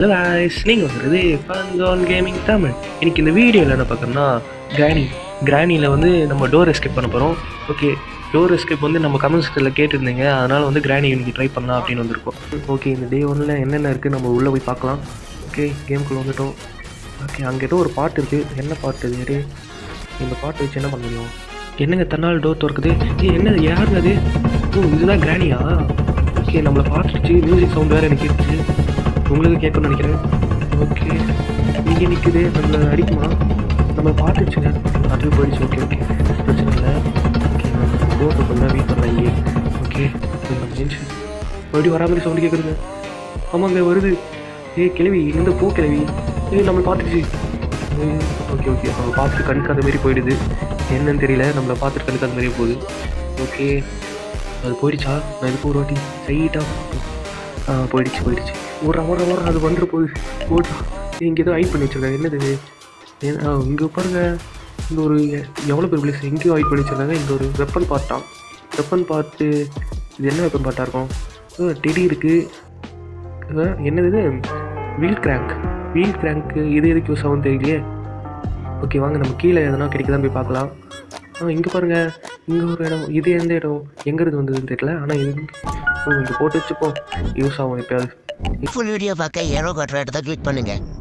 Hello guys, நீங்கள் வந்துடுறது fun on gaming Tamil. இன்னைக்கு இந்த வீடியோவில் என்ன பார்க்கணும்னா கிராணியில் வந்து நம்ம டோர் எஸ்கேப் பண்ண போகிறோம். ஓகே, டோர் எஸ்கேப் வந்து நம்ம கமெண்ட் செக்ஷனில் கேட்டிருந்தீங்க, அதனால் வந்து கிராணி இன்னைக்கு ட்ரை பண்ணலாம் அப்படின்னு வந்திருக்கோம். ஓகே, இந்த டே ஒன்றில் என்னென்ன இருக்குது நம்ம உள்ளே போய் பார்க்கலாம். ஓகே, கேமுக்குள்ளே வந்துட்டோம். ஓகே, அங்கே ஏதோ ஒரு பாட்டு இருக்குது. என்ன பாட்டு இது? இந்த பாட்டு வச்சு என்ன பண்ண முடியும்? என்னங்க தன்னால் டோர் திறக்குது? என்னது, யாருங்க அது? ஓ, இதுதான் கிராணியா? ஓகே, நம்மளை பார்த்துருச்சு. மியூசிக் சவுண்ட் வேறு எனக்கு கேட்டுச்சு. உங்களுக்கு கேட்கணும்னு நினைக்கிறேன். ஓகே, இங்கே நிற்குது. நம்மளை அடிக்குமா? நம்மளை பார்த்துச்சுங்க, அது போயிடுச்சு. ஓகே ஓகே, பிரச்சனை இல்லை. ஓகே, நம்ம டோர் பண்ணால் வெயிட் பண்ணலாம் இங்கே. ஓகே, நம்ம ஜென்ஷன் மறுபடியும் வராமல் சவுண்டு கேட்குறதுங்க. ஆமாங்க, வருது. கிழவி எந்த போ கிழவி. நம்மளை பார்த்துச்சு. ஓகே ஓகே, நம்ம பார்த்துட்டு கண்காத மாரி போயிடுது. என்னன்னு தெரியல, நம்மளை பார்த்துட்டு கண்காத மாதிரியே போகுது. ஓகே, அது போயிடுச்சா? நான் இதுக்கு ஒரு வாட்டி சைட்டாக போயிடுச்சு. ஓடுறா, அது வந்துட்டு போகுது. ஓடுறா. இங்கே ஏதோ ஹைட் பண்ணி வச்சுருக்காங்க. என்னது? இங்கே பாருங்க, இந்த ஒரு எவ்வளோ பெரிய பிளேஸ். எங்கேயோ ஹைட் பண்ணி வச்சுருக்காங்க. இந்த ஒரு வெப்பன் பார்ட்டு. இது என்ன வெப்பன் பார்ட்டாக இருக்கும்? டெடி இருக்குது. என்னது இது? Wheel crank. இது எதுக்கு யூஸ் ஆகும் தெரியலையே. ஓகே, வாங்க நம்ம கீழே எதனா கிடைக்குதான் போய் பார்க்கலாம். இங்கே பாருங்கள், இங்கே ஒரு இடம். இது எந்த இடம், எங்கேருந்து வந்ததுன்னு தெரியல. ஆனால் இங்கே போட்டு வச்சுப்போம், யூஸ் ஆகும் எப்போயாவது. ஃபுல் வீடியோ பார்க்க ஏரோ காட்டுற இடத்த கிளிக் பண்ணுங்கள்.